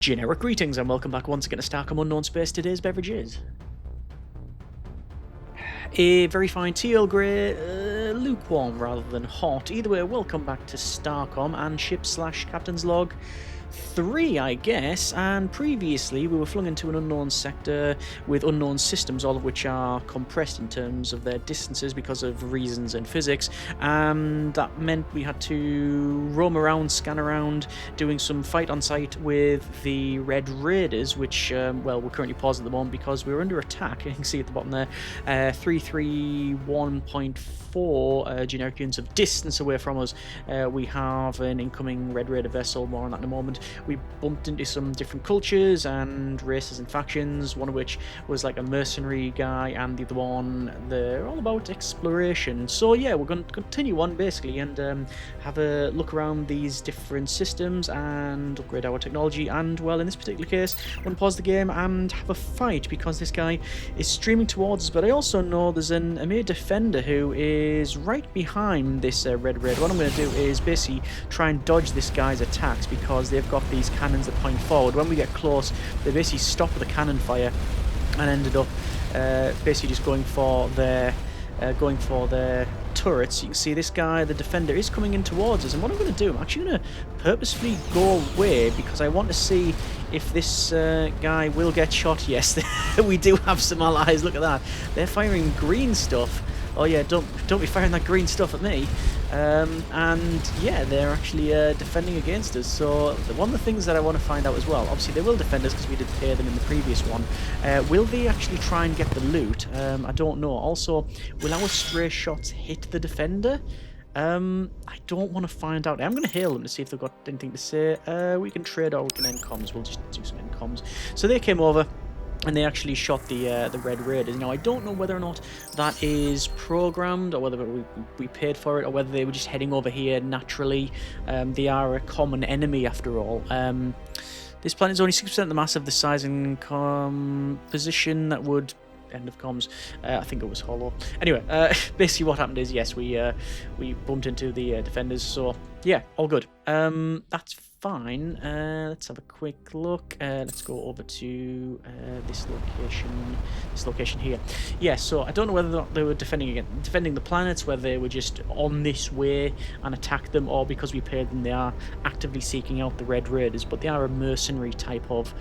Generic greetings and welcome back once again to Starcom Unknown Space. Today's beverage is a very fine tea Earl Grey, lukewarm rather than hot. Either way, welcome back to Starcom and ship/captain's log 3, I guess, and previously we were flung into an unknown sector with unknown systems, all of which are compressed in terms of their distances because of reasons in physics, and that meant we had to roam around, scan around, doing some fight on site with the Red Raiders, which, well, we're currently paused at the moment because we were under attack. You can see at the bottom there, 331.4 generic units of distance away from us. We have an incoming Red Raider vessel, more on that in a moment. We bumped into some different cultures and races and factions, one of which was like a mercenary guy, and the other one, they're all about exploration. So yeah, we're going to continue on basically and have a look around these different systems and upgrade our technology, and well, in this particular case, I'm going to pause the game and have a fight because this guy is streaming towards us. But I also know there's an Amir defender who is right behind this Red Raid. What I'm going to do is basically try and dodge this guy's attacks because they've got these cannons that point forward. When we get close, they basically stop the cannon fire and ended up basically just going for their turrets. You can see this guy, the defender, is coming in towards us, and what I'm going to do, I'm actually going to purposefully go away because I want to see if this guy will get shot. Yes, we do have some allies. Look at that, they're firing green stuff. Oh yeah, don't be firing that green stuff at me. And yeah, they're actually defending against us. So one of the things that I want to find out as well, obviously they will defend us because we did pay them in the previous one. Will they actually try and get the loot? I don't know. Also, will our stray shots hit the defender? I don't want to find out. I'm going to hail them to see if they've got anything to say. We can trade or we can end comms. We'll just do some end comms. So they came over and they actually shot the Red Raiders. Now, I don't know whether or not that is programmed or whether we paid for it or whether they were just heading over here naturally. They are a common enemy after all. This planet is only 6% the mass of the size and composition that would... End of comms. I think it was hollow. Anyway, basically what happened is, yes, we bumped into the defenders, so yeah, all good. That's fine. Let's have a quick look. Let's go over to this location here. Yeah, so I don't know whether they were defending the planets, whether they were just on this way and attacked them, or because we paid them, they are actively seeking out the Red Raiders, but they are a mercenary type of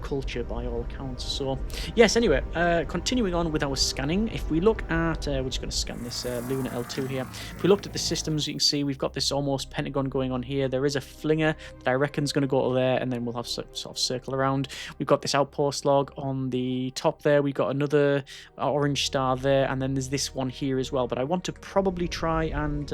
culture by all accounts. So yes, anyway, continuing on with our scanning, if we look at we're just going to scan this Luna L2 here. If we looked at the systems, you can see we've got this almost pentagon going on here. There is a flinger that I reckon is going to go to there, and then we'll have sort of circle around. We've got this outpost log on the top there. We've got another orange star there, and then there's this one here as well. But I want to probably try and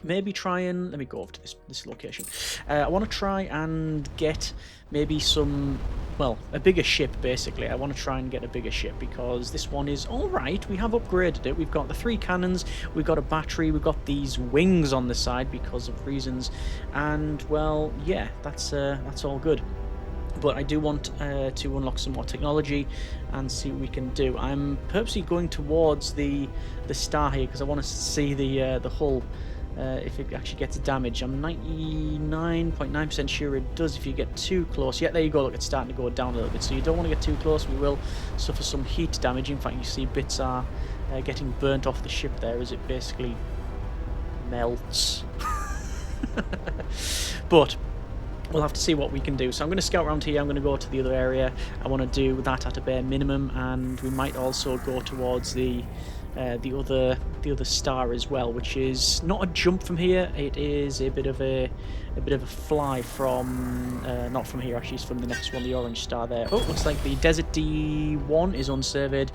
maybe try and... Let me go over to this location. I want to try and get maybe some... Well, a bigger ship, basically. I want to try and get a bigger ship because this one is alright. We have upgraded it. We've got the 3 cannons, we've got a battery, we've got these wings on the side because of reasons. And, well, yeah, that's all good. But I do want to unlock some more technology and see what we can do. I'm purposely going towards the star here because I want to see the hull. If it actually gets damaged. I'm 99.9% sure it does if you get too close. Yeah, there you go, look, it's starting to go down a little bit, so you don't want to get too close. We will suffer some heat damage. In fact, you see bits are getting burnt off the ship there as it basically melts. But we'll have to see what we can do. So I'm going to scout around here. I'm going to go to the other area. I want to do that at a bare minimum, and we might also go towards the other star as well, which is not a jump from here. It is a bit of a fly from not from here actually. It's from the next one, the orange star there. Oh, looks like the Desert D1 is unsurveyed,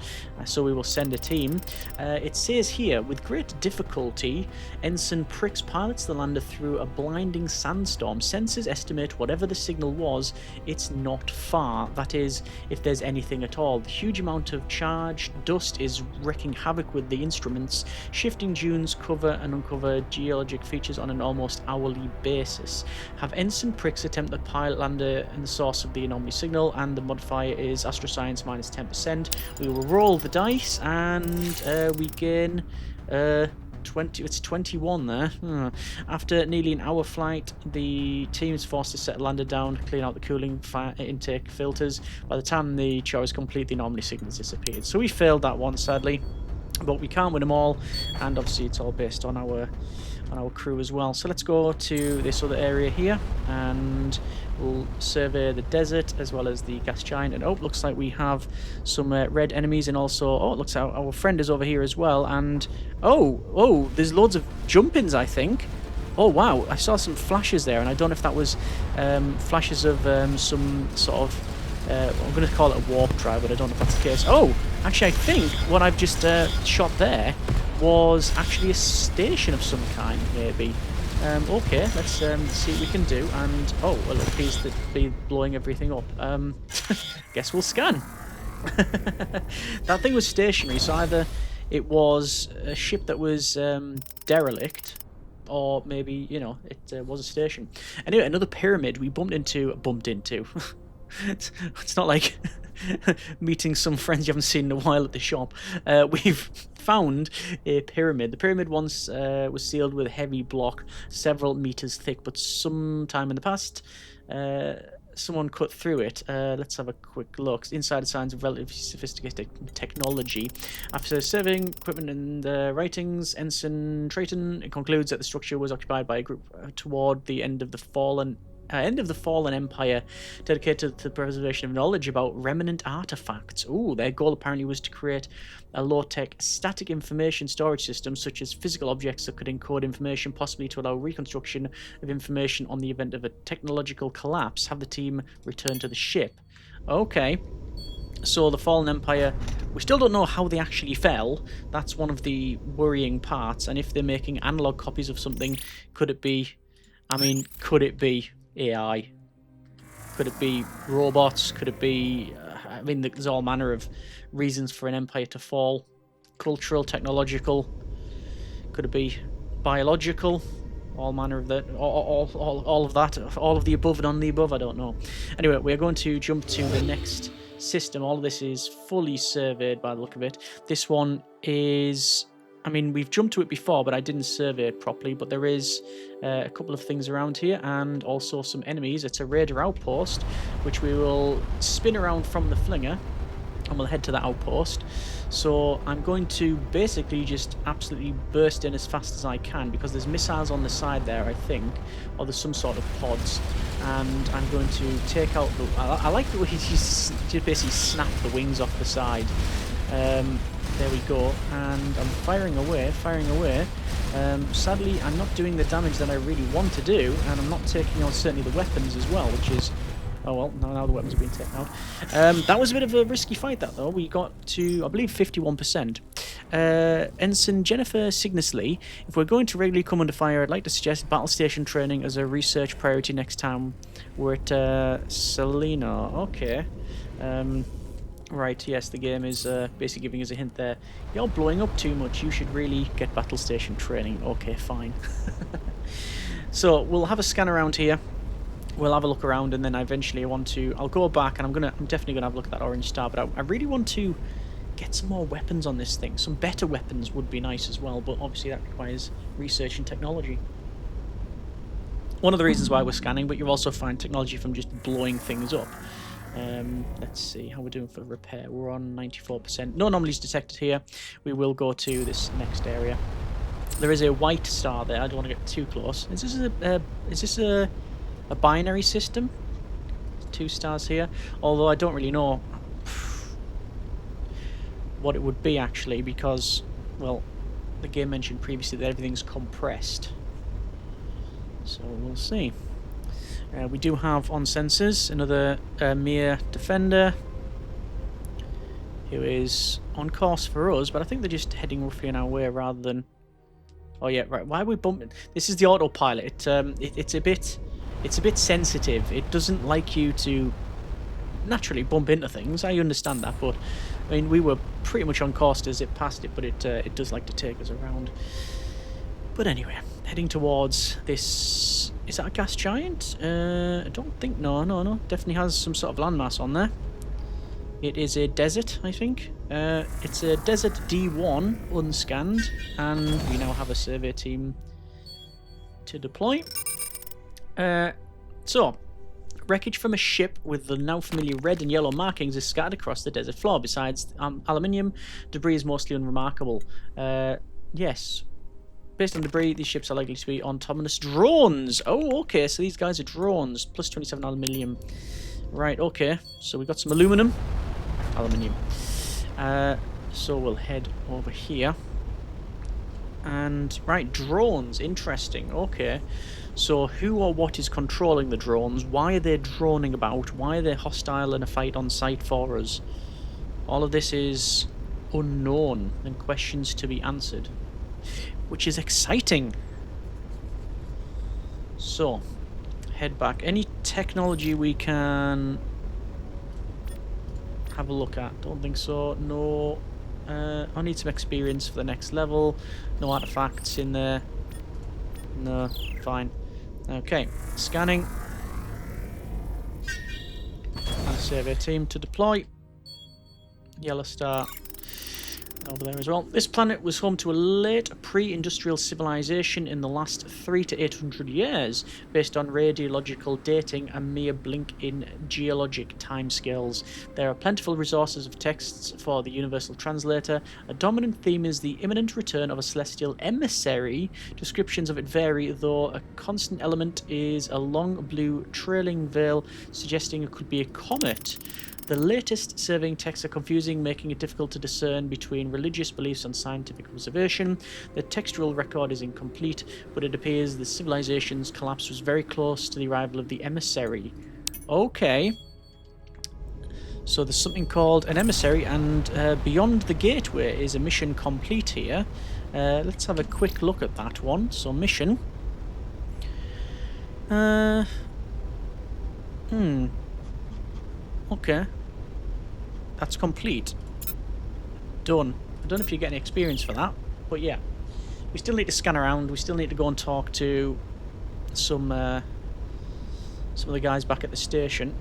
so we will send a team. It says here, with great difficulty, Ensign Pricks pilots the lander through a blinding sandstorm. Sensors estimate whatever the signal was, it's not far. That is, if there's anything at all. The huge amount of charged dust is wreaking havoc with the instruments. Shifting dunes cover and uncover geologic features on an almost hourly basis. Have Ensign Pricks attempt the pilot lander and the source of the anomaly signal, and the modifier is astroscience minus 10%. We will roll the dice and we gain It's 21 there. After nearly an hour flight, the team's forced to set a lander down, clean out the cooling intake filters. By the time the chore is complete, the anomaly signals disappeared. So we failed that one, sadly, but we can't win them all, and obviously it's all based on our crew as well. So let's go to this other area here, and we'll survey the desert as well as the gas giant. And looks like we have some red enemies, and also it looks like our friend is over here as well. And there's loads of jump-ins, I think. Oh wow, I saw some flashes there, and I don't know if that was flashes of some sort of I'm going to call it a warp drive, but I don't know if that's the case. Oh, actually I think what I've just shot there was actually a station of some kind, maybe. Okay, let's see what we can do. And well, it appears to be blowing everything up. Guess we'll scan. That thing was stationary, so either it was a ship that was derelict, or maybe, you know, it was a station. Anyway, another pyramid we bumped into. It's not like meeting some friends you haven't seen in a while at the shop. We've found a pyramid. The pyramid once was sealed with a heavy block several meters thick, but sometime in the past someone cut through it. Let's have a quick look. Inside the signs of relatively sophisticated technology. After surveying equipment and writings, Ensign Trayton concludes that the structure was occupied by a group toward the end of the fallen empire, dedicated to the preservation of knowledge about remnant artifacts. Their goal apparently was to create a low-tech static information storage system, such as physical objects that could encode information, possibly to allow reconstruction of information on the event of a technological collapse. Have the team return to the ship. Okay. So the Fallen Empire, we still don't know how they actually fell. That's one of the worrying parts. And if they're making analog copies of something, could it be AI? Could it be robots? Could it be... there's all manner of reasons for an empire to fall. Cultural, technological. Could it be biological? All manner of that. All of that. All of the above and on the above. I don't know. Anyway, we're going to jump to the next system. All of this is fully surveyed by the look of it. This one is... we've jumped to it before, but I didn't survey it properly. But there is a couple of things around here, and also some enemies. It's a raider outpost, which we will spin around from the flinger, and we'll head to that outpost. So I'm going to basically just absolutely burst in as fast as I can, because there's missiles on the side there, I think, or there's some sort of pods, and I'm going to take out the... I like the way he just basically snap the wings off the side. There we go, and I'm firing away. Sadly, I'm not doing the damage that I really want to do, and I'm not taking out certainly the weapons as well, which is... Oh well, now the weapons have been taken out. That was a bit of a risky fight, that, though. We got to, I believe, 51%. Ensign Jennifer Signesley, if we're going to regularly come under fire, I'd like to suggest battle station training as a research priority next time we're at Selena. Okay. Right, yes, the game is basically giving us a hint there. You're blowing up too much. You should really get battle station training. Okay, fine. So we'll have a scan around here. We'll have a look around, and then eventually I'll go back, and I'm definitely gonna have a look at that orange star. But I really want to get some more weapons on this thing. Some better weapons would be nice as well, but obviously that requires research and technology. One of the reasons why we're scanning, but you also find technology from just blowing things up. Let's see how we're doing for repair. We're on 94%. No anomalies detected here. We will go to this next area. There is a white star there. I don't want to get too close. Is this a binary system? 2 stars here. Although I don't really know what it would be actually, because, well, the game mentioned previously that everything's compressed. So we'll see. We do have on sensors another Mir defender who is on course for us, but I think they're just heading roughly in our way rather than... Oh yeah, right. Why are we bumping? This is the autopilot. It's a bit sensitive. It doesn't like you to naturally bump into things. I understand that, but I mean, we were pretty much on course as it passed it, but it does like to take us around. But anyway, heading towards this... Is that a gas giant? I don't think... No. Definitely has some sort of landmass on there. It is a desert, I think. It's a desert D1 unscanned, and we now have a survey team to deploy. So, wreckage from a ship with the now familiar red and yellow markings is scattered across the desert floor. Besides aluminium, debris is mostly unremarkable. Yes. Based on debris, these ships are likely to be autonomous drones. Oh, okay, so these guys are drones. Plus 27 aluminium. Right, okay. So we've got some aluminium. So we'll head over here. And, right, drones. Interesting. Okay. So who or what is controlling the drones? Why are they droning about? Why are they hostile in a fight on site for us? All of this is unknown and questions to be answered, which is exciting. So, head back. Any technology we can have a look at? Don't think so. No. I need some experience for the next level. No artifacts in there. No, fine. Okay, scanning. And survey team to deploy. Yellow star over there as well. This planet was home to a late pre-industrial civilization in the last 300 to 800 years, based on radiological dating, a mere blink in geologic timescales. There are plentiful resources of texts for the universal translator. A dominant theme is the imminent return of a celestial emissary. Descriptions of it vary, though a constant element is a long blue trailing veil, suggesting it could be a comet. The latest surveying texts are confusing, making it difficult to discern between religious beliefs and scientific observation. The textual record is incomplete, but it appears the civilization's collapse was very close to the arrival of the emissary. Okay. So there's something called an emissary, and beyond the gateway is a mission complete here. Let's have a quick look at that one. So mission. Okay. That's complete. Done. I don't know if you get any experience for that, but yeah. We still need to scan around. We still need to go and talk to some of the guys back at the station.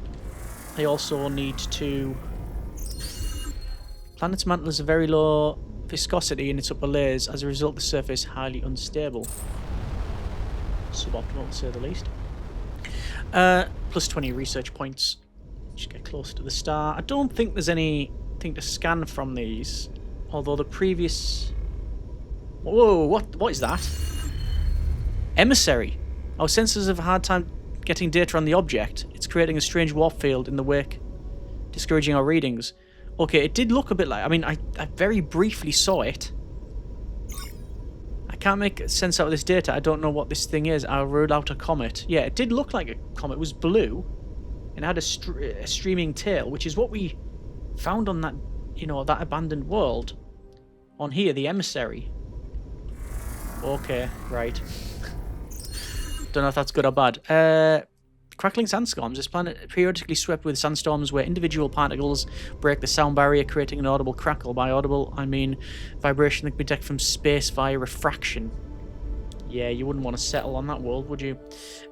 I also need to... Planet's mantle has a very low viscosity in its upper layers. As a result, the surface is highly unstable. Suboptimal, to say the least. Plus 20 research points. Just get closer to the star. I don't think there's anything to scan from these. Although the previous... Whoa, what is that? Emissary. Our sensors have a hard time getting data on the object. It's creating a strange warp field in the wake, discouraging our readings. Okay, it did look a bit like... I mean, I very briefly saw it. I can't make sense out of this data. I don't know what this thing is. I'll rule out a comet. Yeah, it did look like a comet. It was blue. And had a streaming tail, which is what we found on that, that abandoned world. On here, the emissary. Okay, right. Don't know if that's good or bad. Crackling sandstorms. This planet periodically swept with sandstorms where individual particles break the sound barrier, creating an audible crackle. By audible, I mean vibration that can be detected from space via refraction. Yeah, you wouldn't want to settle on that world, would you?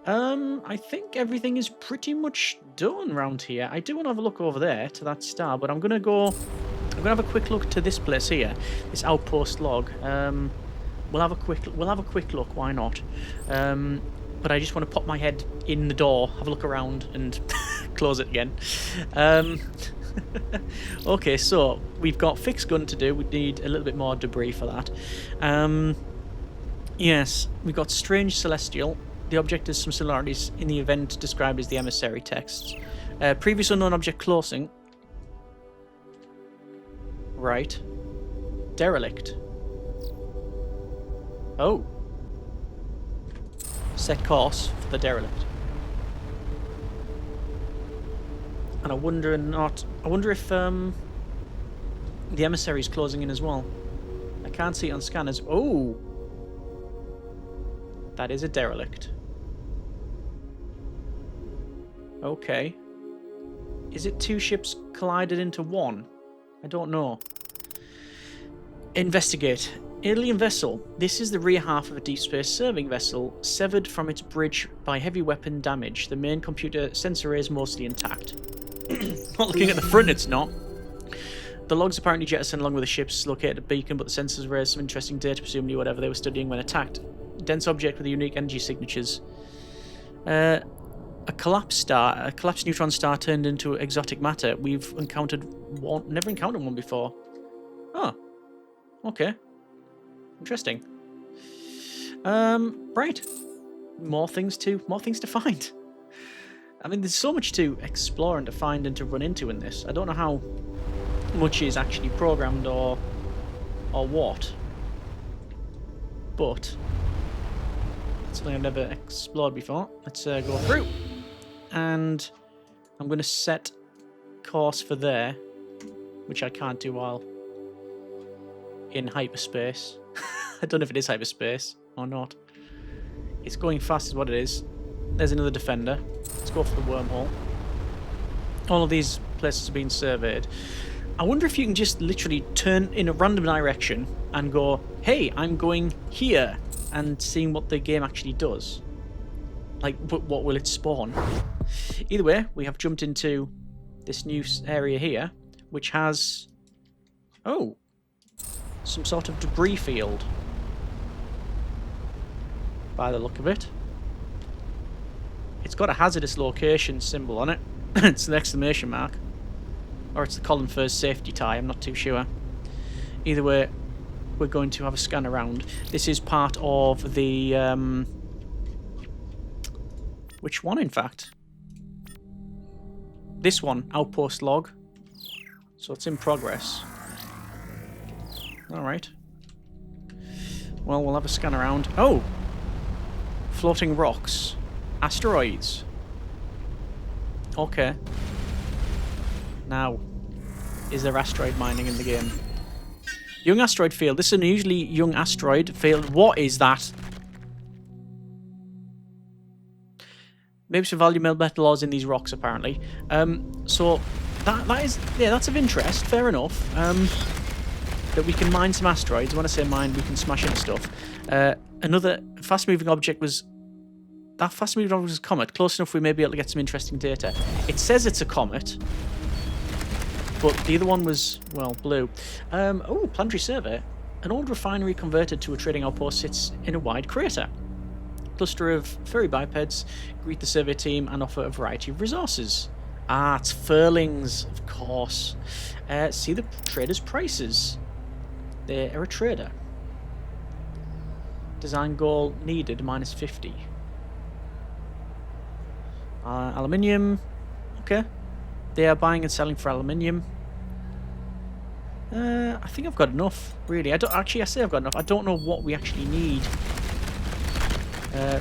I think everything is pretty much done around here. I do want to have a look over there to that star, but I'm gonna have a quick look to this place here, this outpost log. We'll have a quick look. Why not? But I just want to pop my head in the door, have a look around, and close it again. Okay, so we've got fixed gun to do. We need a little bit more debris for that. Yes, we've got strange celestial. The object has some similarities in the event described as the emissary texts. Previous unknown object closing. Right. Derelict. Oh. Set course for the derelict. And I wonder if the emissary is closing in as well. I can't see it on scanners. Oh. That is a derelict. Okay. Is it two ships collided into one? I don't know. Investigate. Alien vessel. This is the rear half of a deep space serving vessel, severed from its bridge by heavy weapon damage. The main computer sensor is mostly intact. Not looking at the front, it's not. The logs apparently jettisoned along with the ships located a beacon, but the sensors raised some interesting data, presumably whatever they were studying when attacked. Dense object with unique energy signatures. A collapsed neutron star turned into exotic matter. We've never encountered one before. Oh, okay, interesting. Right, more things to find. I mean, there's so much to explore and to find and to run into in this. I don't know how much is actually programmed or what, but it's something I've never explored before. Let's go through, and I'm going to set course for there, which I can't do while in hyperspace. I don't know if it is hyperspace or not. It's going fast is what it is. There's another defender. Let's go for the wormhole. All of these places are being surveyed. I wonder if you can just literally turn in a random direction and go, hey, I'm going here, and seeing what the game actually does. Like, what will it spawn? Either way, we have jumped into this new area here, which has, oh, some sort of debris field, by the look of it. It's got a hazardous location symbol on it. It's an exclamation mark. Or it's the column first safety tie, I'm not too sure. Either way, we're going to have a scan around. This is part of the... which one, in fact? This one, outpost log. So it's in progress. Alright. Well, we'll have a scan around. Oh! Floating rocks. Asteroids. Okay. Now, is there asteroid mining in the game? Young asteroid field. This is an unusually young asteroid field. What is that? Maybe some valuable metal ores in these rocks, apparently. So that is, yeah, that's of interest. Fair enough. That we can mine some asteroids. When I say mine, we can smash into stuff. Another fast-moving object was... That fast-moving object was a comet. Close enough we may be able to get some interesting data. It says it's a comet, but the other one was, well, blue. Oh, planetary survey. An old refinery converted to a trading outpost sits in a wide crater. Cluster of furry bipeds greet the survey team and offer a variety of resources. Ah, it's furlings, of course. See the traders' prices. They're a trader. Design goal needed, -50. Aluminium. Okay. They are buying and selling for aluminium. I think I've got enough, really. I say I've got enough. I don't know what we actually need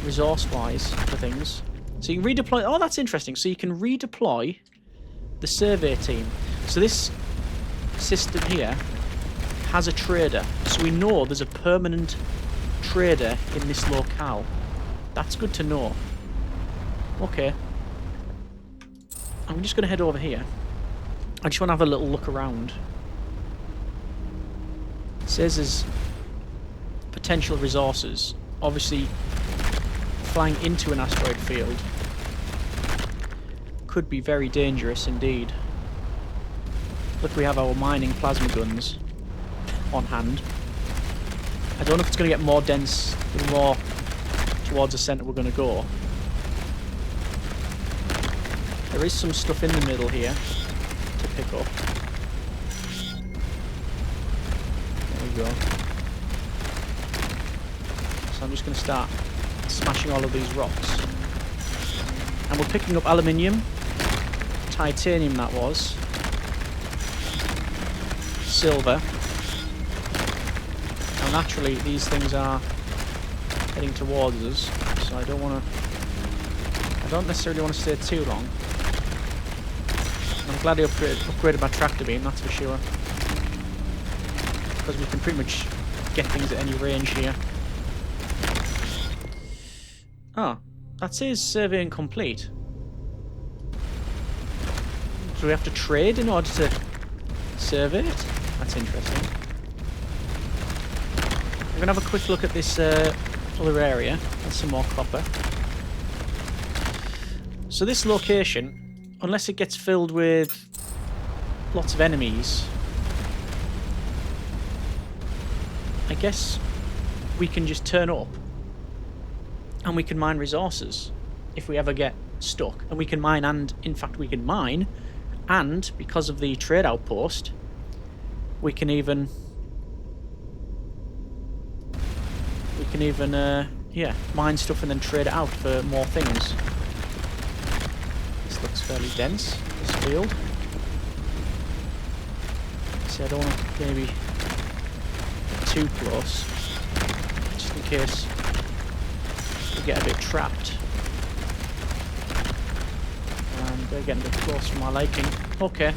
resource-wise for things. So you can redeploy... Oh, that's interesting. So you can redeploy the survey team. So this system here has a trader. So we know there's a permanent trader in this locale. That's good to know. Okay. I'm just going to head over here. I just want to have a little look around. It says there's potential resources. Obviously, flying into an asteroid field could be very dangerous indeed. Look, we have our mining plasma guns on hand. I don't know if it's going to get more dense the more towards the centre we're going to go. There is some stuff in the middle here to pick up. There we go. So I'm just going to start smashing all of these rocks. And we're picking up aluminium, titanium that was, silver. Now naturally these things are heading towards us, so I don't necessarily want to stay too long. I'm glad I upgraded my tractor beam, that's for sure. Because we can pretty much get things at any range here. Oh, that says surveying complete. So we have to trade in order to survey it? That's interesting. We're going to have a quick look at this other area. There's some more copper. So this location, unless it gets filled with lots of enemies, guess we can just turn up and we can mine resources if we ever get stuck. And we can mine, and in fact we can mine, and because of the trade outpost, we can even yeah, mine stuff and then trade it out for more things. This looks fairly dense, this field. So I don't want to maybe get too close, just in case we get a bit trapped. And they're getting a bit close for my liking. Okay.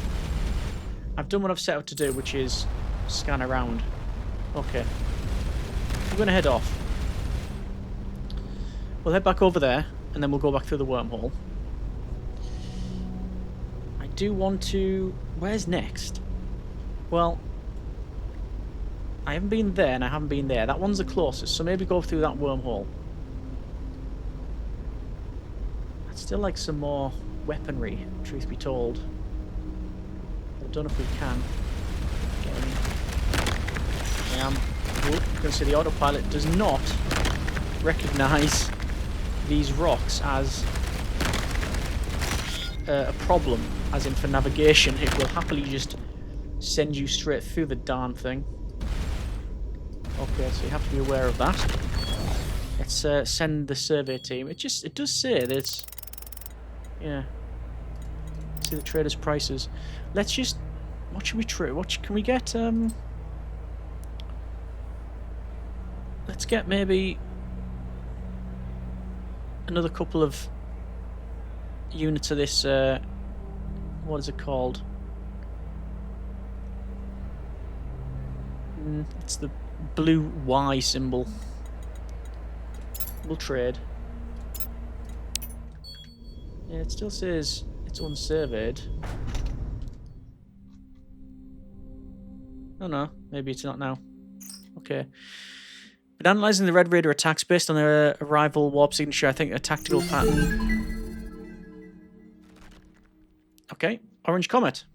I've done what I've set out to do, which is scan around. Okay. I'm going to head off. We'll head back over there, and then we'll go back through the wormhole. I do want to... Where's next? Well, I haven't been there, and I haven't been there. That one's the closest, so maybe go through that wormhole. I'd still like some more weaponry, truth be told. I don't know if we can get any. I am. You can see the autopilot does not recognise these rocks as a problem, as in for navigation. It will happily just send you straight through the darn thing. Okay, so you have to be aware of that. Let's send the survey team. It does say that it's... Yeah. See the traders' prices. Let's just... What should we trade? What can we get? Let's get maybe another couple of units of this. What is it called? It's the blue Y symbol. We'll trade. Yeah, it still says it's unsurveyed. Oh no, maybe it's not now. Okay. But analysing the Red Raider attacks based on their arrival warp signature, I think a tactical pattern. Okay, Orange Comet.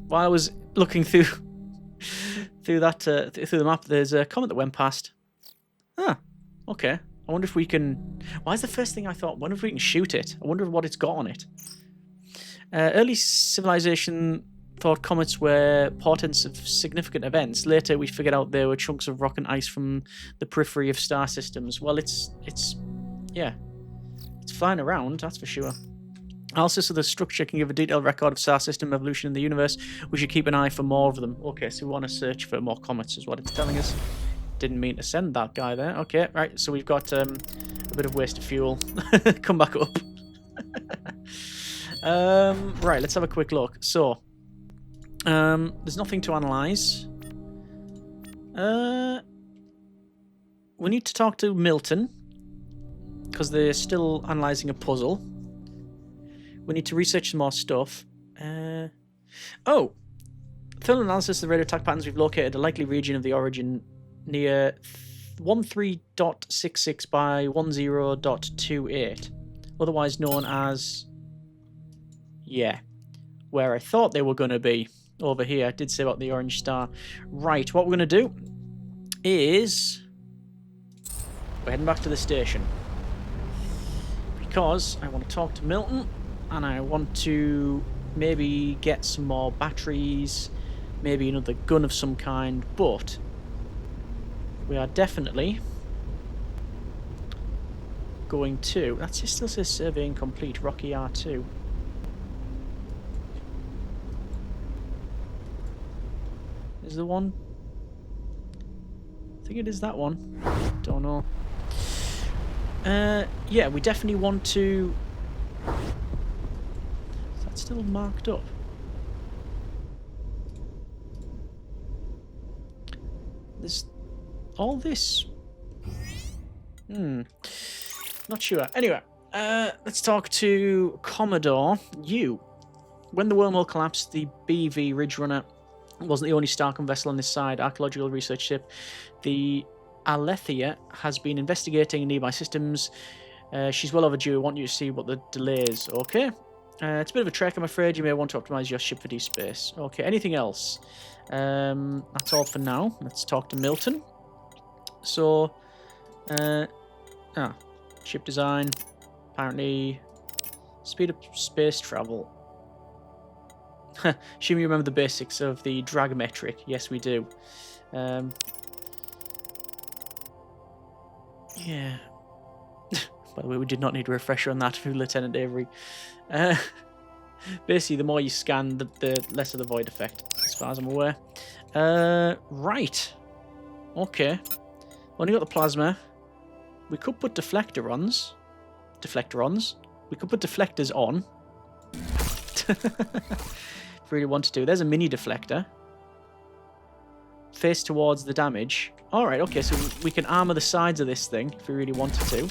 While I was looking through through the map, there's a comet that went past. Ah, okay. I wonder if we can... Why is the first thing I thought? I wonder if we can shoot it. I wonder what it's got on it. Early civilization thought comets were portents of significant events. Later, we figured out they were chunks of rock and ice from the periphery of star systems. Well, it's flying around, that's for sure. Analysis of the structure can give a detailed record of star system evolution in the universe. We should keep an eye for more of them. Okay, so we want to search for more comets, is what it's telling us. Didn't mean to send that guy there. Okay, right, so we've got a bit of waste of fuel. Come back up. Right, let's have a quick look. So, there's nothing to analyse. We need to talk to Milton, because they're still analysing a puzzle. We need to research some more stuff. Oh! Thermal analysis of the radar attack patterns. We've located a likely region of the origin near 13.66 by 10.28. Otherwise known as... Yeah. Where I thought they were going to be. Over here. I did say about the orange star. Right, what we're going to do is... We're heading back to the station. Because I want to talk to Milton. And I want to maybe get some more batteries. Maybe another gun of some kind. But we are definitely going to... That still says survey incomplete. Rocky R2. Is the one? I think it is that one. Don't know. Yeah, we definitely want to... Is that still marked up? There's all this. Not sure. Anyway, let's talk to Commodore. When the wormhole collapsed, the BV Ridge Runner wasn't the only Starcom vessel on this side. Archaeological research ship, the Alethea, has been investigating nearby systems. She's well overdue. I want you to see what the delay is. Okay. It's a bit of a trek, I'm afraid. You may want to optimize your ship for deep space. Okay. Anything else? That's all for now. Let's talk to Milton. So, ship design. Apparently, speed up space travel. Assume you remember the basics of the drag metric. Yes, we do. Yeah. By the way, we did not need a refresher on that for Lieutenant Avery. Basically, the more you scan, the less of the void effect, as far as I'm aware. Right. Okay. Only got the plasma. We could put deflectorons. We could put deflectors on. If we really wanted to. There's a mini deflector. Face towards the damage. Alright, okay, so we can armor the sides of this thing if we really wanted to.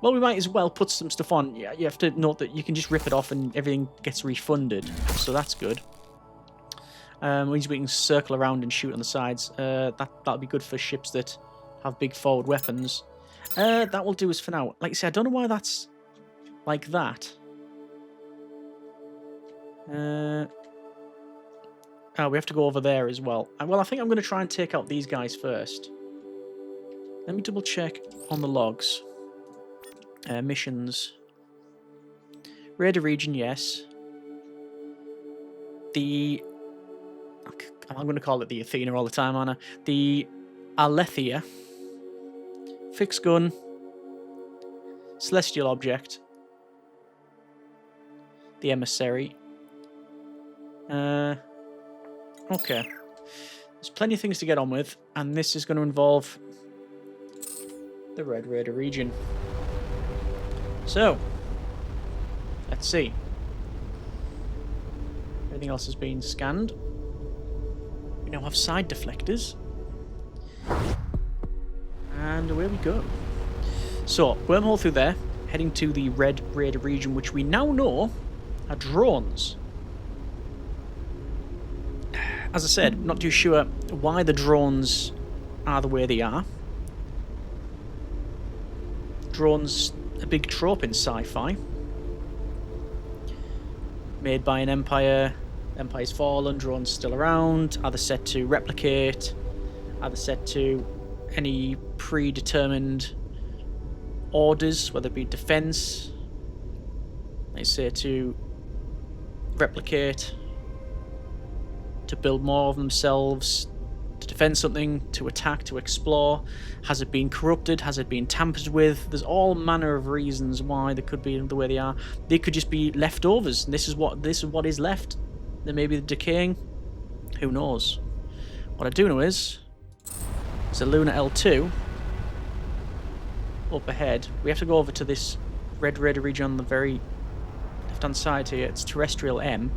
Well, we might as well put some stuff on. Yeah, you have to note that you can just rip it off and everything gets refunded. So that's good. Means we can circle around and shoot on the sides. That'll be good for ships that have big forward weapons. That will do us for now. Like I said, I don't know why that's like that. We have to go over there as well. Well, I think I'm going to try and take out these guys first. Let me double check on the logs. Missions. Raider region, yes. I'm going to call it the Athena all the time, aren't I? The Alethea. Fixed gun. Celestial object. The emissary. Okay. There's plenty of things to get on with, and this is going to involve the Red Raider region. So, let's see. Everything else has been scanned. We now have side deflectors. And away we go. So, wormhole through there, heading to the Red Raider region, which we now know are drones. As I said, not too sure why the drones are the way they are. Drones, a big trope in sci-fi. Made by an empire, empire's fallen, drones still around, either set to replicate, either set to any predetermined orders, whether it be defense, they say to replicate, to build more of themselves, to defend something, to attack, to explore. Has it been corrupted? Has it been tampered with? There's all manner of reasons why they could be the way they are. They could just be leftovers, and this is what is left. They may be decaying. Who knows? What I do know is there's a Lunar L2 up ahead. We have to go over to this Red Raider region on the very left-hand side here. It's Terrestrial M.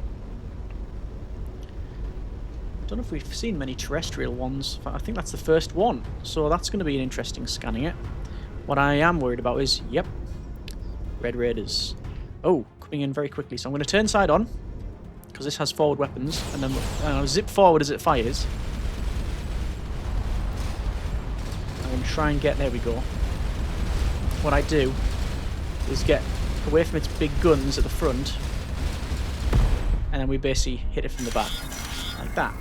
I don't know if we've seen many terrestrial ones. I think that's the first one, so that's going to be an interesting scanning it. What I am worried about is, yep, Red Raiders. Oh, coming in very quickly, so I'm going to turn side on, because this has forward weapons, and then I'll zip forward as it fires. I'm going to try and get, there we go. What I do is get away from its big guns at the front, and then we basically hit it from the back, like that.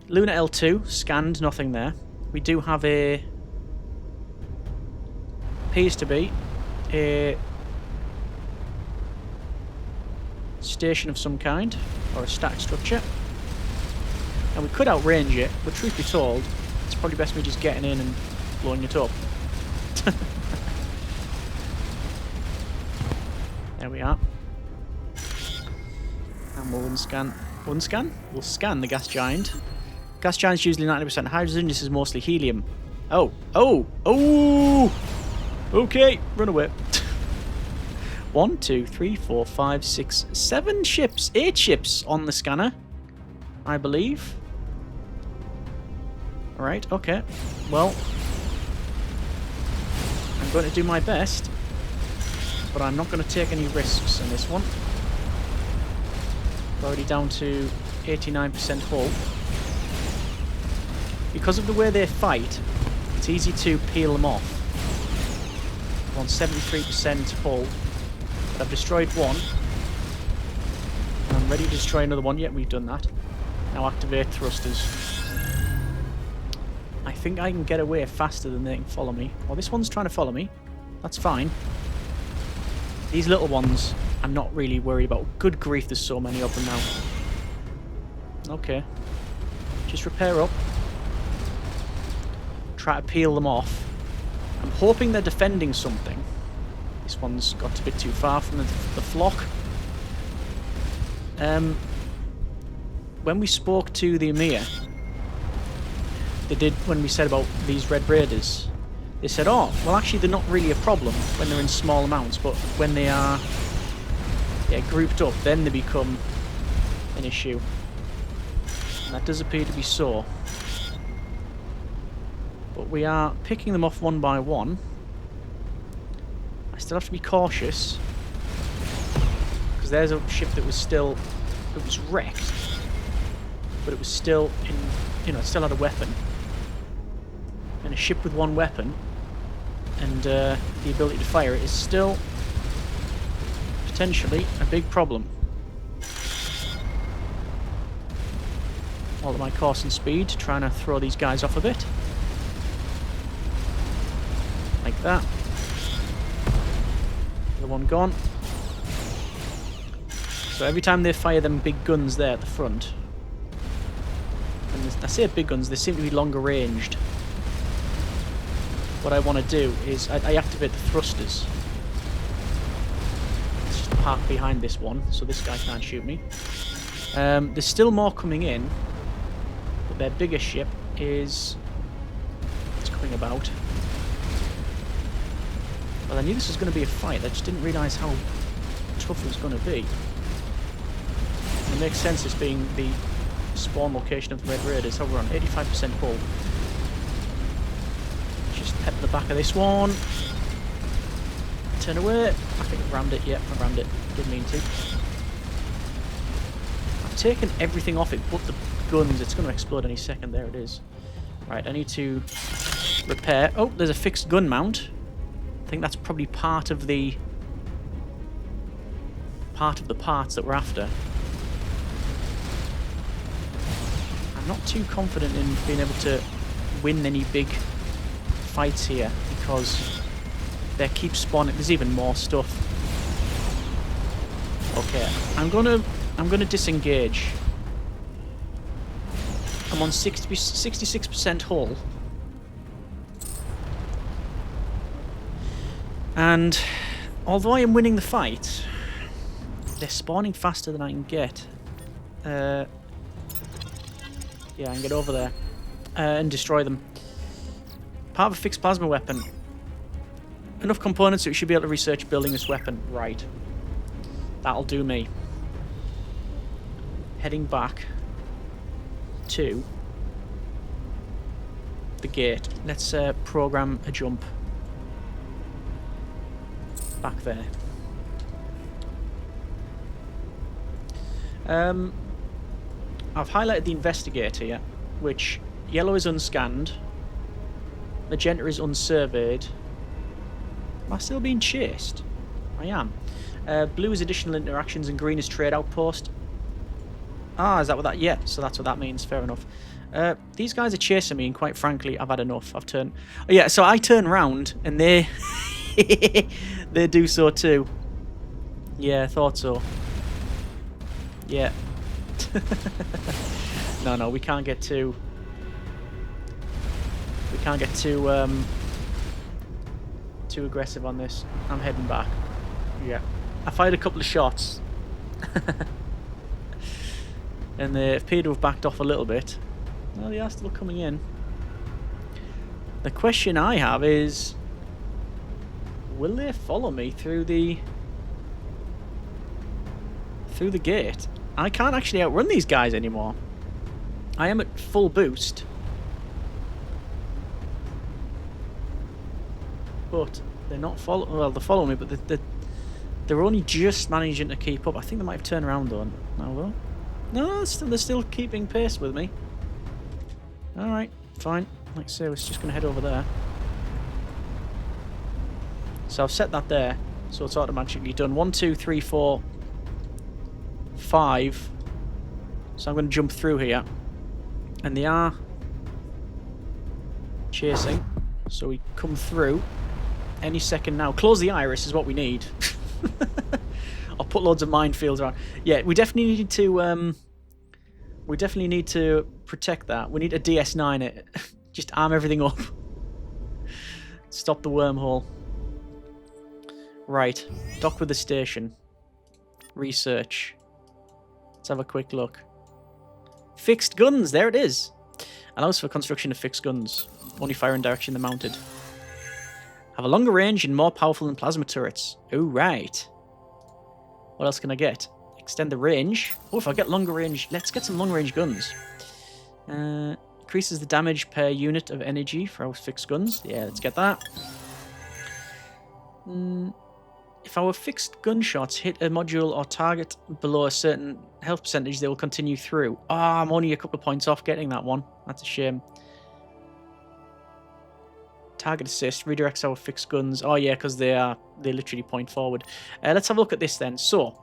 Lunar L2, scanned, nothing there. We do have appears to be a station of some kind, or a static structure. And we could outrange it, but truth be told, it's probably best me just getting in and blowing it up. There we are. And we'll unscan. Unscan? We'll scan the gas giant. Gas giant's usually 90% hydrogen, this is mostly helium. Oh! Oh! Oh! Okay, run away. 1, 2, 3, 4, 5, 6, 7 ships. 8 ships on the scanner, I believe. Alright, okay. Well, I'm going to do my best, but I'm not going to take any risks in this one. Already down to 89% hull. Because of the way they fight, it's easy to peel them off. I'm on 73% hull, but I've destroyed one. I'm I'm ready to destroy another one. Yet we've done that. Now activate thrusters. I think I can get away faster than they can follow me. Well, this one's trying to follow me. That's fine. These little ones, I'm not really worried about. Good grief, there's so many of them now. Okay. Just repair up. Try to peel them off. I'm hoping they're defending something. This one's got a bit too far from the flock. When we spoke to the Emir, they did, when we said about these red raiders, they said, oh, well actually they're not really a problem when they're in small amounts, but when they are grouped up, then they become an issue. And that does appear to be so. But we are picking them off one by one. I still have to be cautious, because there's a ship that was still, it was wrecked, but it was still in, you know, it still had a weapon. And a ship with one weapon and the ability to fire it is still potentially a big problem. All at my course and speed, trying to throw these guys off a bit. Like that. The one gone. So every time they fire them big guns there at the front, and I say big guns, they seem to be longer ranged. What I want to do is I activate the thrusters. Let's just park behind this one so this guy can't shoot me. There's still more coming in, but their bigger ship is coming about. Well, I knew this was going to be a fight. I just didn't realise how tough it was going to be. It makes sense, this being the spawn location of the Red Raiders. So we're on 85% hull. Just pep the back of this one. Turn away. I think I rammed it. Yeah, I rammed it. Didn't mean to. I've taken everything off it but the guns. It's going to explode any second. There it is. Right, I need to repair. Oh, there's a fixed gun mount. I think that's probably part of the parts that we're after. I'm not too confident in being able to win any big fights here because they keep spawning. There's even more stuff. Okay, I'm gonna disengage. I'm on 66% hull. And although I am winning the fight, they're spawning faster than I can get. Yeah, I can get over there and destroy them. Part of a fixed plasma weapon. Enough components that we should be able to research building this weapon. Right. That'll do me. Heading back to the gate. Let's program a jump. Back there. I've highlighted the investigator here, which yellow is unscanned, magenta is unsurveyed. Am I still being chased? I am. Blue is additional interactions and green is trade outpost. Ah, is that what that? Yeah, so that's what that means. Fair enough. These guys are chasing me, and quite frankly, I've had enough. I've turned. Oh, yeah, so I turn round, and they they do so too. Yeah, I thought so. Yeah. No, we can't get too. We can't get too aggressive on this. I'm heading back. Yeah, I fired a couple of shots, and they appear to have backed off a little bit. Well, they are still coming in. The question I have is, will they follow me through the gate? I can't actually outrun these guys anymore. I am at full boost. But they're not following. Well, they're following me, but they're only just managing to keep up. I think they might have turned around though. No, well, no, they're still keeping pace with me. All right, fine. Like I say, we're just going to head over there. So I've set that there, so it's automatically done. 1, 2, 3, 4, 5. So I'm going to jump through here. And they are chasing. So we come through any second now. Close the iris is what we need. I'll put loads of minefields around. Yeah, we definitely need to... we definitely need to protect that. We need a DS9 it. Just arm everything up. Stop the wormhole. Right. Dock with the station. Research. Let's have a quick look. Fixed guns. There it is. Allows for construction of fixed guns. Only fire in direction they're mounted. Have a longer range and more powerful than plasma turrets. Oh, right. What else can I get? Extend the range. Oh, if I get longer range... Let's get some long-range guns. Increases the damage per unit of energy for our fixed guns. Yeah, let's get that. If our fixed gunshots hit a module or target below a certain health percentage, they will continue through. Ah, I'm only a couple of points off getting that one. That's a shame. Target assist redirects our fixed guns. Oh yeah, because they literally point forward. Let's have a look at this then. So,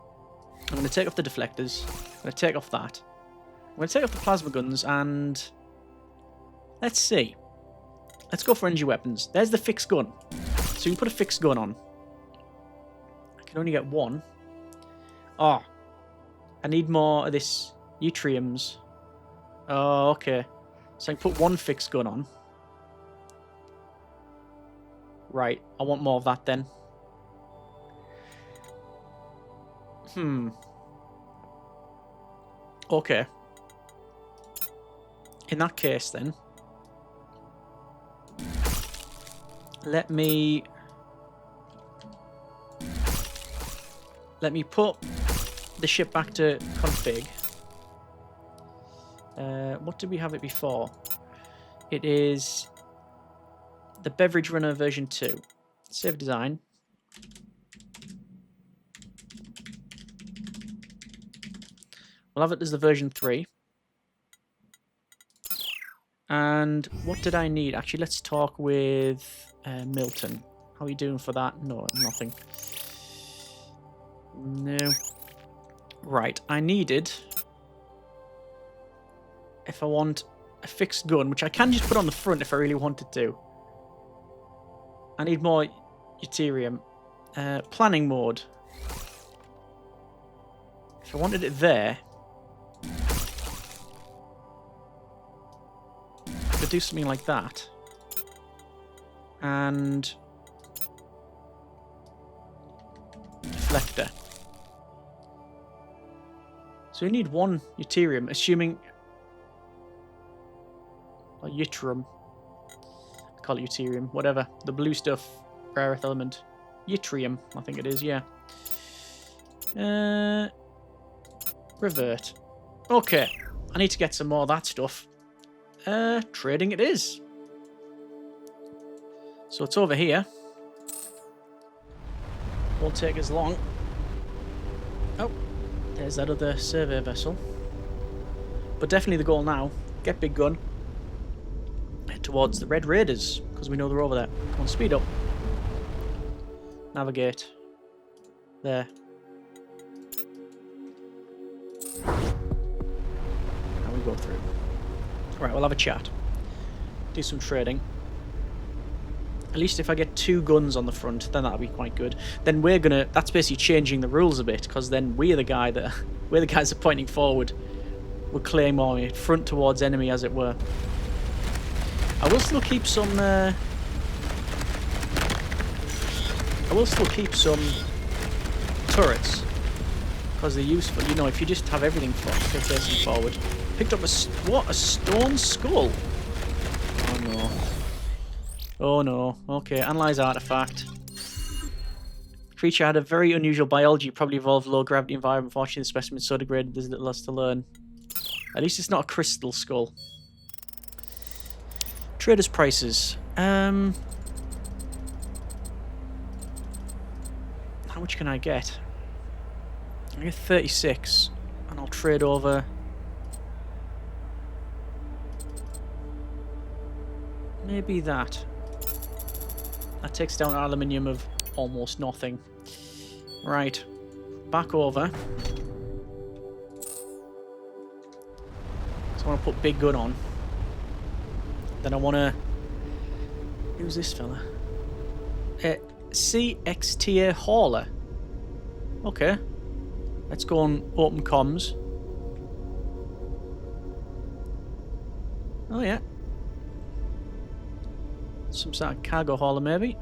I'm going to take off the deflectors. I'm going to take off that. I'm going to take off the plasma guns and... Let's see. Let's go for energy weapons. There's the fixed gun. So you can put a fixed gun on. I can only get one. Oh. I need more of this yttriums. Oh, okay. So I can put one fixed gun on. Right. I want more of that then. Okay. In that case then, let me put the ship back to config. What did we have it before? It is the Beverage Runner version 2. Save design. We'll have it as the version 3. And what did I need? Actually, let's talk with Milton. How are you doing for that? No, nothing. No. Right, I needed... If I want a fixed gun, which I can just put on the front if I really wanted to. I need more yttrium. Planning mode. If I wanted it there... I could do something like that. And... deflector. So we need one yttrium, assuming... or yttrium. I call it yttrium, whatever. The blue stuff, rare earth element. Yttrium, I think it is, yeah. Revert. Okay, I need to get some more of that stuff. Trading it is. So it's over here. Won't take as long. Oh, there's that other survey vessel. But definitely the goal now. Get big gun. Head towards the Red Raiders, because we know they're over there. Come on, speed up. Navigate. There. Now we go through. Right, we'll have a chat. Do some trading. At least if I get 2 guns on the front, then that'll be quite good. Then we're gonna... That's basically changing the rules a bit, because then we're the guys that are pointing forward. We'll claim army, front towards enemy, as it were. I will still keep some... turrets, because they're useful. You know, if you just have everything facing forward. Picked up a stone skull. Oh no. Oh no. Okay, analyze artifact. Creature had a very unusual biology, probably evolved low gravity environment. Unfortunately, the specimen is so degraded there's little else to learn. At least it's not a crystal skull. Traders' prices. How much can I get? I get 36, and I'll trade over. Maybe that. That takes down aluminium of almost nothing. Right. Back over. So I want to put big gun on. Then I want to... Who's this fella? CXTA hauler. Okay. Let's go on open comms. Oh yeah. Some sort of cargo hauler maybe.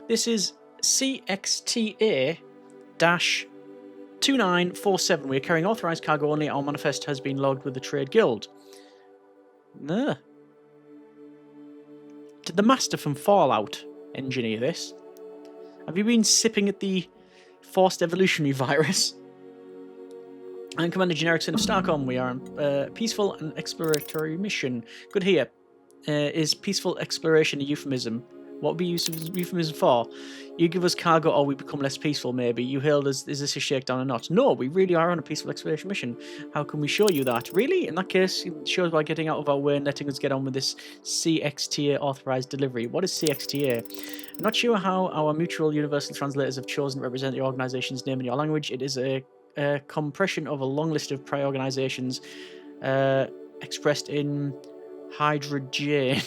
This is CXTA-2947. We are carrying authorized cargo only. Our manifest has been logged with the Trade Guild. Did the Master from Fallout engineer this? Have you been sipping at the forced evolutionary virus? I'm Commander Generickson of Starcom. We are on a peaceful and exploratory mission. Good here. Is peaceful exploration a euphemism? What would we use euphemism for? You give us cargo or we become less peaceful, maybe. You hailed us, is this a shakedown or not? No, we really are on a peaceful exploration mission. How can we show you that? Really? In that case, show us by getting out of our way and letting us get on with this CXTA authorized delivery. What is CXTA? I'm not sure how our mutual universal translators have chosen to represent the organization's name in your language. It is a compression of a long list of prior organizations expressed in Hydra-J.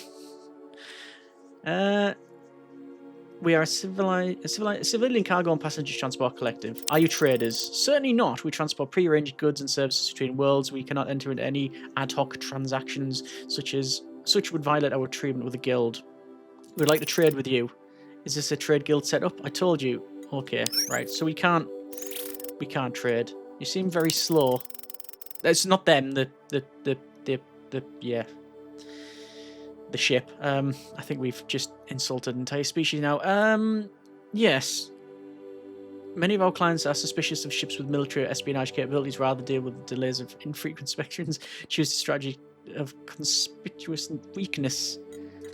We are a civilian cargo and passenger transport collective. Are you traders? Certainly not. We transport pre-arranged goods and services between worlds. We cannot enter into any ad hoc transactions such would violate our treatment with the guild. We'd like to trade with you. Is this a trade guild setup? I told you. Okay, right. So we can't trade. You seem very slow. It's not them. The ship. I think we've just insulted an entire species now. Yes. Many of our clients are suspicious of ships with military or espionage capabilities, rather deal with the delays of infrequent inspections, choose the strategy of conspicuous weakness.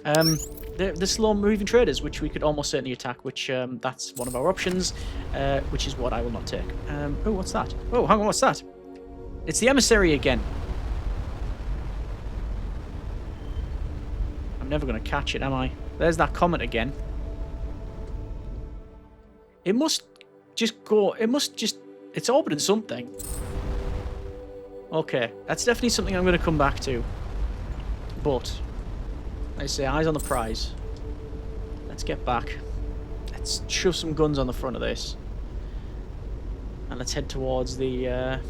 The slow-moving traders, which we could almost certainly attack, which that's one of our options, which is what I will not take. Oh, what's that? Oh, hang on, what's that? It's the emissary again. I'm never going to catch it, am I? There's that comet again. It must just go... It must just... It's orbiting something. Okay, that's definitely something I'm going to come back to. But, like I say, eyes on the prize. Let's get back. Let's shove some guns on the front of this. And let's head towards the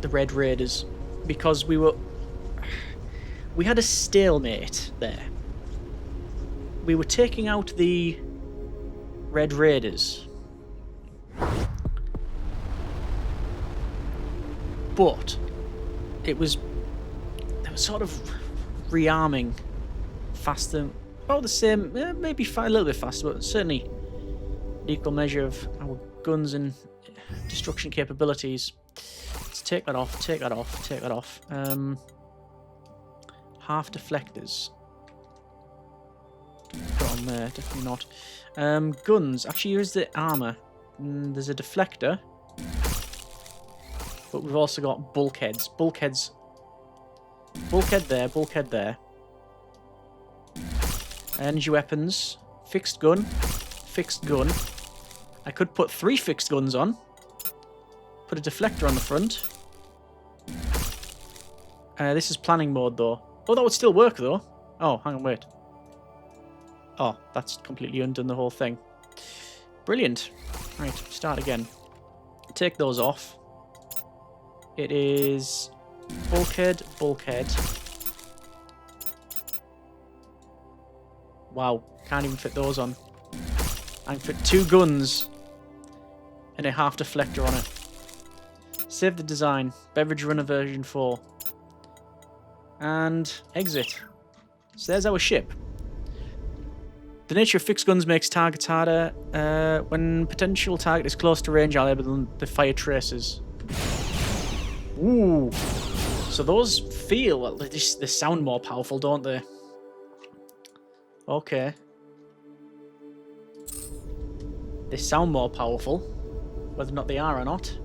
Red Raiders. Because we had a stalemate there. We were taking out the Red Raiders. But they were sort of rearming faster, about the same, maybe a little bit faster, but certainly an equal measure of our guns and destruction capabilities. Let's take that off, take that off, take that off. Half deflectors. Put on there, definitely not. Guns. Actually, here's the armor. There's a deflector. But we've also got bulkheads. Bulkheads. Bulkhead there, bulkhead there. Energy weapons. Fixed gun. Fixed gun. I could put 3 fixed guns on. Put a deflector on the front. This is planning mode, though. Oh, that would still work, though. Oh, hang on, wait. Oh, that's completely undone the whole thing. Brilliant. Right, start again. Take those off. It is bulkhead, bulkhead. Wow, can't even fit those on. I can fit 2 guns and a half deflector on it. Save the design. Beverage runner version 4. And exit. So there's our ship. The nature of fixed guns makes targets harder. When potential target is close to range, I'll able them to fire traces. Ooh. So those feel, well, they sound more powerful, don't they? Okay. They sound more powerful. Whether or not they are or not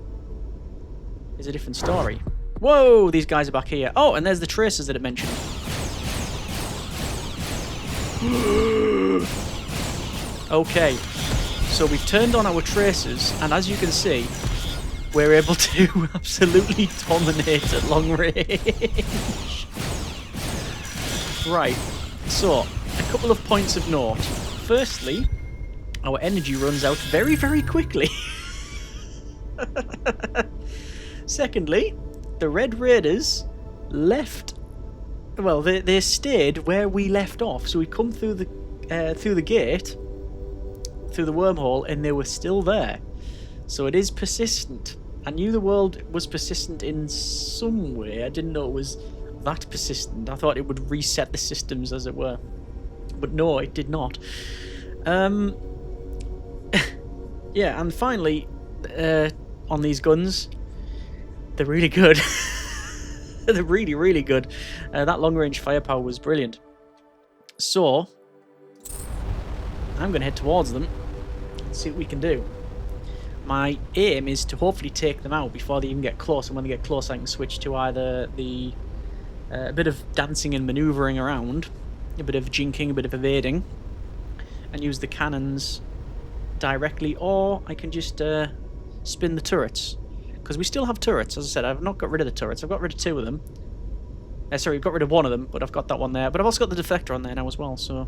is a different story. Whoa, these guys are back here. Oh, and there's the tracers that it mentioned. Okay, so we've turned on our tracers, and as you can see, we're able to absolutely dominate at long range. Right, so a couple of points of note. Firstly, our energy runs out very, very quickly. Secondly, the Red Raiders left. Well, they stayed where we left off. So we come through the gate, through the wormhole, and they were still there. So it is persistent. I knew the world was persistent in some way. I didn't know it was that persistent. I thought it would reset the systems, as it were. But no, it did not. Yeah, and finally, on these guns, they're really good. They're really, really good. That long-range firepower was brilliant. So, I'm going to head towards them and see what we can do. My aim is to hopefully take them out before they even get close, and when they get close I can switch to either the a bit of dancing and manoeuvring around, a bit of jinking, a bit of evading, and use the cannons directly, or I can just spin the turrets, because we still have turrets. As I said, I've not got rid of the turrets. I've got rid of 2 of them. Sorry, I've got rid of 1 of them, but I've got that one there. But I've also got the deflector on there now as well, so...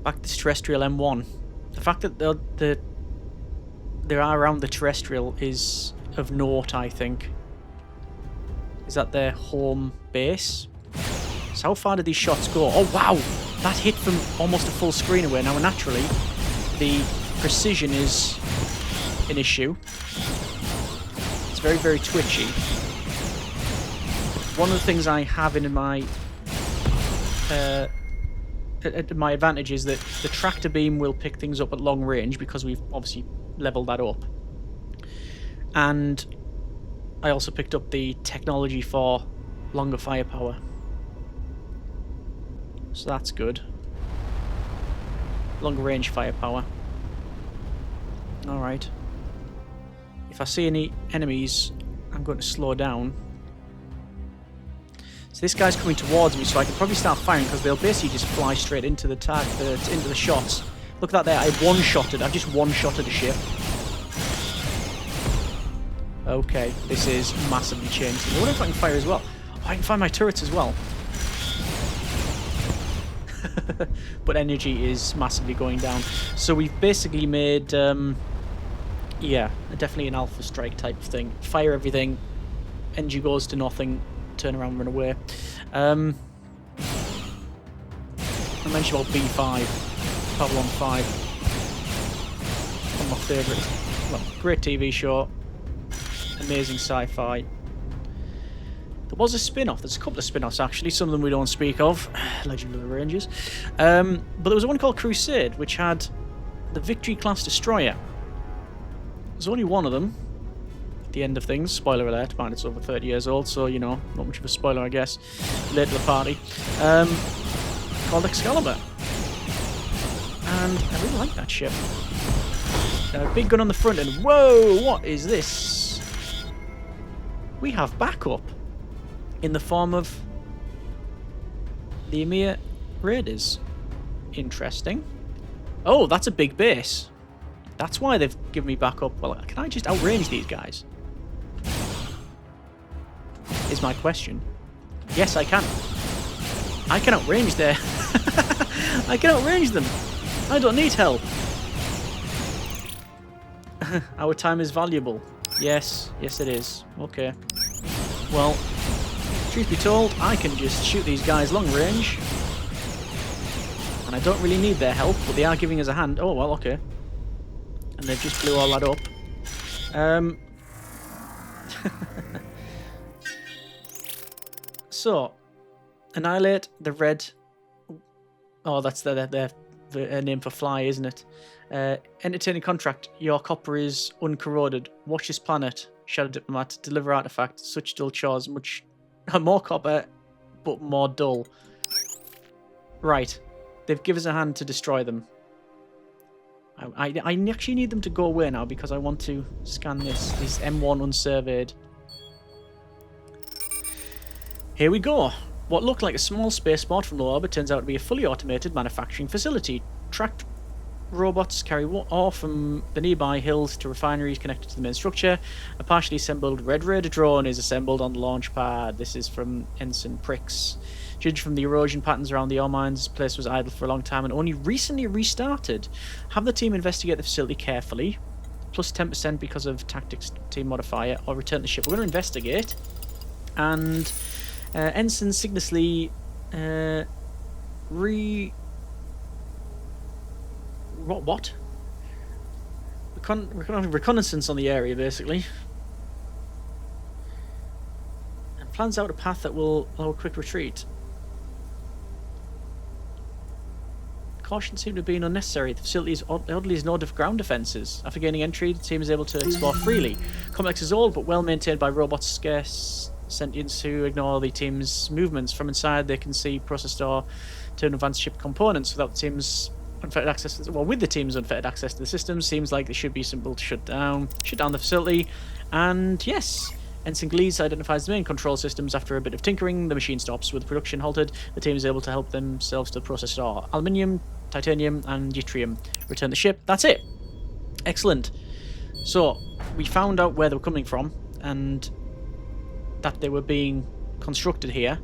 Back to this terrestrial M1. The fact that they are around the terrestrial is of note, I think. Is that their home base? So how far did these shots go? Oh, wow! That hit from almost a full screen away. Now, naturally, the precision is an issue. It's very, very twitchy. One of the things I have in my advantage is that the tractor beam will pick things up at long range, because we've obviously leveled that up. And I also picked up the technology for longer firepower. So that's good. Longer range firepower. Alright. If I see any enemies, I'm going to slow down. So this guy's coming towards me, so I can probably start firing, because they'll basically just fly straight into the into the shots. Look at that there, I've just one-shotted a ship. Okay, this is massively changed. I wonder if I can fire as well. Oh, I can fire my turrets as well. But energy is massively going down. So we've basically made, yeah, definitely an alpha strike type of thing. Fire everything, energy goes to nothing, turn around and run away. I mentioned about B5, Babylon 5. One of my favourite, well, great TV show, amazing sci-fi. There was a spin-off. There's a couple of spin-offs actually. Some of them we don't speak of. Legend of the Rangers. But there was one called Crusade, which had the Victory-class destroyer. There's only one of them. At the end of things, spoiler alert. Man, it's over 30 years old, so you know, not much of a spoiler, I guess. Late to the party. Called Excalibur, and I really like that ship. Big gun on the front, and whoa! What is this? We have backup in the form of the Emir Raiders. Interesting. Oh, that's a big base. That's why they've given me backup. Well, can I just outrange these guys? Is my question. Yes, I can. I can outrange there. I can outrange them. I don't need help. Our time is valuable. Yes, yes it is. Okay. Well, truth be told, I can just shoot these guys long range. And I don't really need their help, but they are giving us a hand. Oh, well, okay. And they've just blew all that up. So, annihilate the red... Oh, that's their name for fly, isn't it? Entertaining contract. Your copper is uncorroded. Watch this planet. Shadow Diplomat. Deliver artifact. Such dull chores. Much more copper, but more dull. Right. They've given us a hand to destroy them. I actually need them to go away now because I want to scan this M1 unsurveyed. Here we go. What looked like a small spaceport from low orbit turns out to be a fully automated manufacturing facility. Tracked robots carry ore from the nearby hills to refineries connected to the main structure. A partially assembled Red Raider drone is assembled on the launch pad. This is from Ensign Pricks. Judged from the erosion patterns around the ore mines, this place was idle for a long time and only recently restarted. Have the team investigate the facility carefully. Plus 10% because of tactics team modifier, or return the ship. We're going to investigate. And Ensign Signously What? Reconnaissance on the area, basically. And plans out a path that will allow a quick retreat. Caution seemed to have been unnecessary. The facility is oddly is no ground defences. After gaining entry, the team is able to explore freely. Complex is old, but well maintained by robots, scarce sentients who ignore the team's movements. From inside, they can see process door to advanced ship components without the team's unfettered access. With the team's unfettered access to the system, seems like they should be simple to shut down the facility. And yes, Ensign Glees identifies the main control systems. After a bit of tinkering, the machine stops. With production halted, the team is able to help themselves to the process door. Aluminium, titanium, and yttrium. Return the ship. That's it. Excellent. So we found out where they were coming from and that they were being constructed here.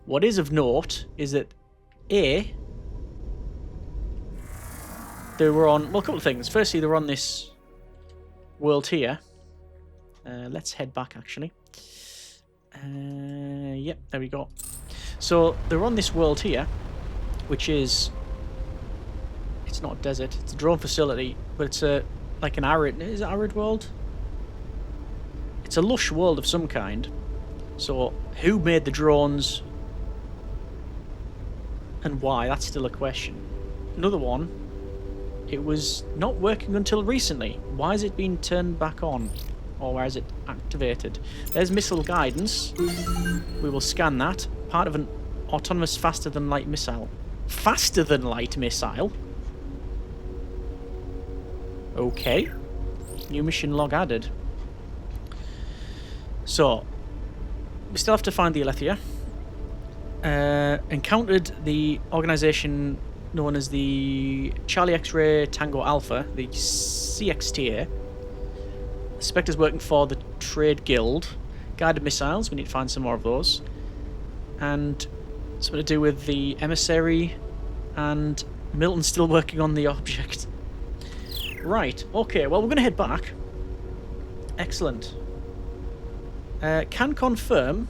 What is of note is that they were on, well, a couple of things. Firstly, they were on this world here. Let's head back, actually. Yep, there we go. So they were on this world here, which is, it's not a desert, it's a drone facility, but it's like an arid, is it arid world? It's a lush world of some kind. So who made the drones and why? That's still a question. Another one, it was not working until recently. Why has it been turned back on? Or why is it activated? There's missile guidance. We will scan that. Part of an autonomous faster-than-light missile. Faster-than-light missile? Okay. New mission log added. So, we still have to find the Alethea. Encountered the organization known as the Charlie X-Ray Tango Alpha, the CXTA. Spectre's working for the Trade Guild. Guided missiles, we need to find some more of those. And something to do with the emissary, and Milton's still working on the object. Right, okay, well, we're going to head back. Excellent. Can confirm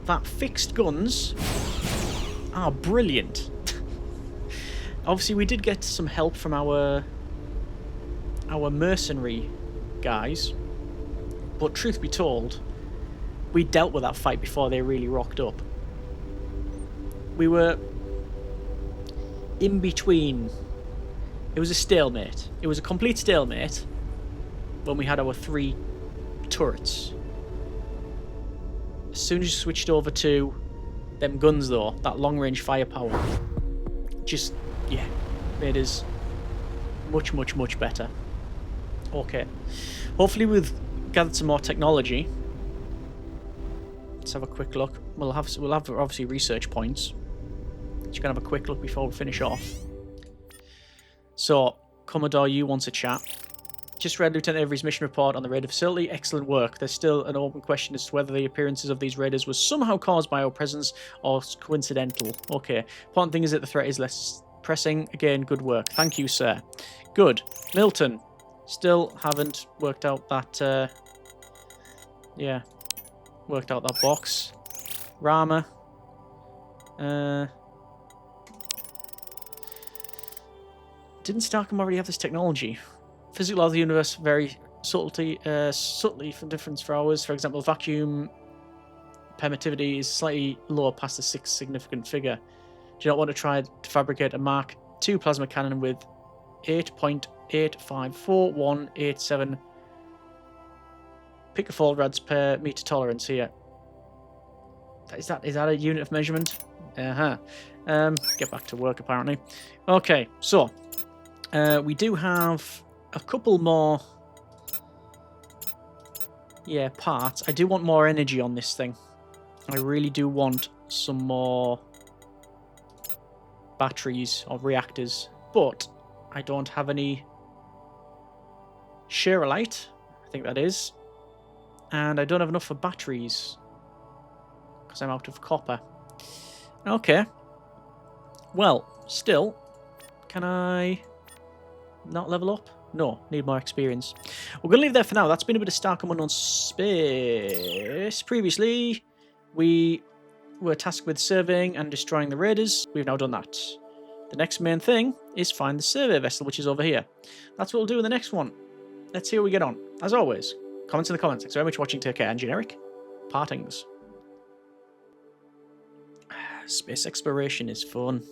that fixed guns are brilliant. Obviously, we did get some help from our mercenary guys, but truth be told, we dealt with that fight before they really rocked up. We were in between. It was a stalemate. It was a complete stalemate when we had our 3 turrets. As soon as you switched over to them guns, though, that long-range firepower, just, yeah, made us much, much, much better. Okay. Hopefully we've gathered some more technology. Let's have a quick look. We'll have obviously research points. Just gonna have a quick look before we finish off. So, Commodore U wants a chat. Just read Lieutenant Avery's mission report on the raider facility. Excellent work. There's still an open question as to whether the appearances of these raiders was somehow caused by our presence or coincidental. Okay. Important thing is that the threat is less pressing. Again, good work. Thank you, sir. Good. Milton. Still haven't worked out that, yeah. Worked out that box. Rama. Didn't Starcom already have this technology? Physical laws of the universe vary subtly from difference for ours. For example, vacuum permittivity is slightly lower past the 6 significant figure. Do you not want to try to fabricate a Mark II plasma cannon with 8.854187 picofold rads per meter tolerance here? Is that a unit of measurement? Get back to work apparently. Okay, so we do have a couple more, yeah, parts. I do want more energy on this thing. I really do want some more batteries or reactors, but I don't have any Sherolite, I think that is. And I don't have enough for batteries because I'm out of copper. Okay. Well, still, can I not level up? No, need more experience. We're going to leave there for now. That's been a bit of Starcom Unknown Space. Previously, we were tasked with surveying and destroying the raiders. We've now done that. The next main thing is find the survey vessel, which is over here. That's what we'll do in the next one. Let's see how we get on. As always, comments in the comments. Thanks very much for watching. Take care. And generic partings. Space exploration is fun.